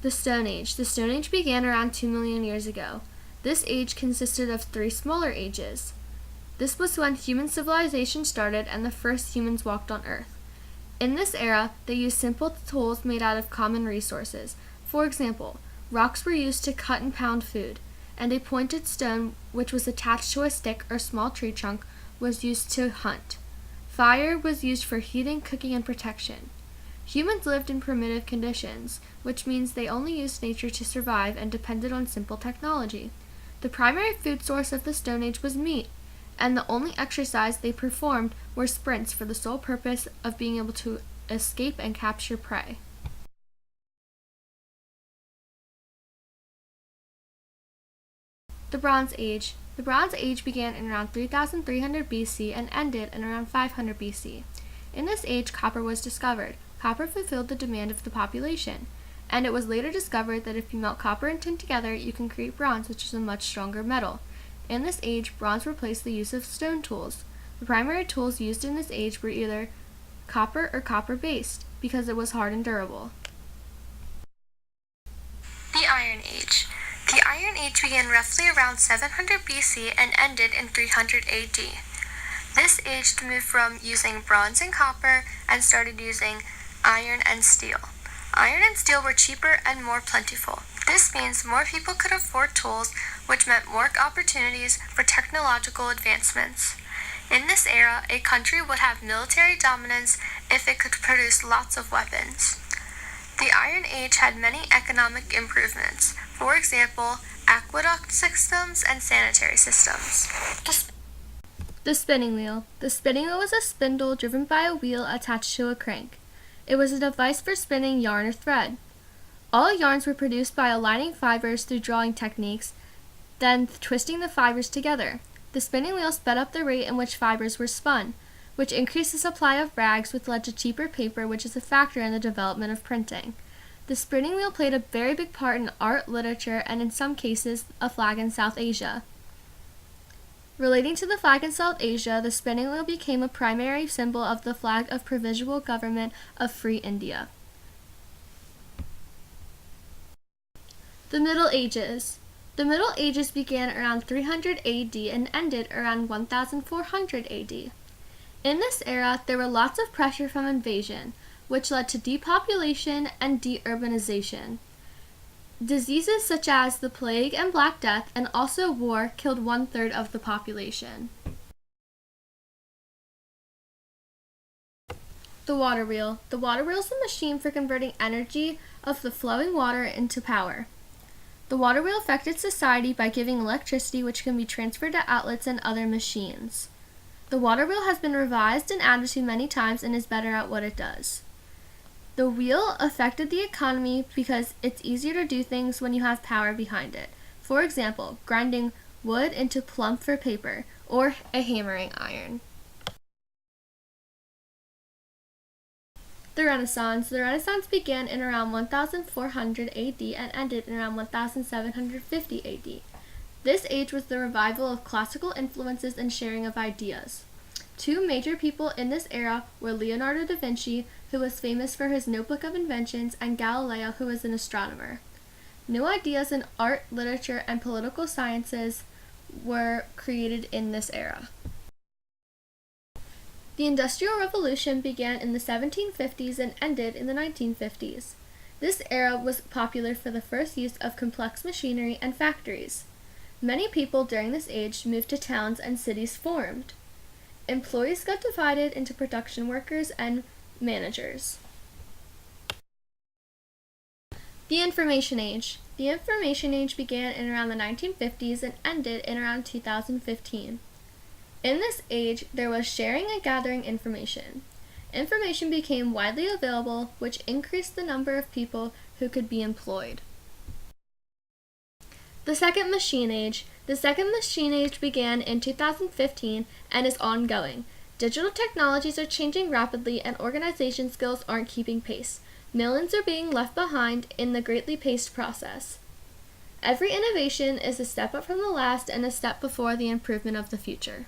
The Stone Age. The Stone Age began around 2 million years ago. This age consisted of 3 smaller ages. This was when human civilization started and the first humans walked on Earth. In this era, they used simple tools made out of common resources. For example, rocks were used to cut and pound food, and a pointed stone, which was attached to a stick or small tree trunk, was used to hunt. Fire was used for heating, cooking, and protection. Humans lived in primitive conditions, which means they only used nature to survive and depended on simple technology. The primary food source of the Stone Age was meat, and the only exercise they performed were sprints for the sole purpose of being able to escape and capture prey. The Bronze Age. The Bronze Age began in around 3300 BC and ended in around 500 BC. In this age, copper was discovered. Copper fulfilled the demand of the population, and it was later discovered that if you melt copper and tin together, you can create bronze, which is a much stronger metal. In this age, bronze replaced the use of stone tools. The primary tools used in this age were either copper or copper-based, because it was hard and durable. The Iron Age. The Iron Age began roughly around 700 BC and ended in 300 AD. This age moved from using bronze and copper and started using iron and steel. Iron and steel were cheaper and more plentiful. This means more people could afford tools, which meant more opportunities for technological advancements. In this era, a country would have military dominance if it could produce lots of weapons. The Iron Age had many economic improvements. For example, aqueduct systems and sanitary systems. The spinning wheel. The spinning wheel was a spindle driven by a wheel attached to a crank. It was a device for spinning yarn or thread. All yarns were produced by aligning fibers through drawing techniques, then twisting the fibers together. The spinning wheel sped up the rate in which fibers were spun, which increased the supply of rags, which led to cheaper paper, which is a factor in the development of printing. The spinning wheel played a very big part in art, literature, and in some cases, a flag in South Asia. Relating to the flag in South Asia, the spinning wheel became a primary symbol of the flag of Provisional Government of Free India. The Middle Ages. The Middle Ages began around 300 AD and ended around 1400 AD. In this era, there were lots of pressure from invasion, which led to depopulation and deurbanization. Diseases such as the plague and Black Death and also war killed 1/3 of the population. The water wheel. The water wheel is a machine for converting energy of the flowing water into power. The water wheel affected society by giving electricity which can be transferred to outlets and other machines. The water wheel has been revised and added to many times and is better at what it does. The wheel affected the economy because it's easier to do things when you have power behind it. For example, grinding wood into plump for paper, or a hammering iron. The Renaissance. The Renaissance began in around 1400 AD and ended in around 1750 AD. This age was the revival of classical influences and sharing of ideas. Two major people in this era were Leonardo da Vinci, who was famous for his notebook of inventions, and Galileo, who was an astronomer. New ideas in art, literature, and political sciences were created in this era. The Industrial Revolution began in the 1750s and ended in the 1950s. This era was popular for the first use of complex machinery and factories. Many people during this age moved to towns and cities formed. Employees got divided into production workers and managers. The Information Age. The Information Age began in around the 1950s and ended in around 2015. In this age, there was sharing and gathering information. Information became widely available, which increased the number of people who could be employed. The Second Machine Age. The Second Machine Age began in 2015 and is ongoing. Digital technologies are changing rapidly and organization skills aren't keeping pace. Millions are being left behind in the greatly paced process. Every innovation is a step up from the last and a step before the improvement of the future.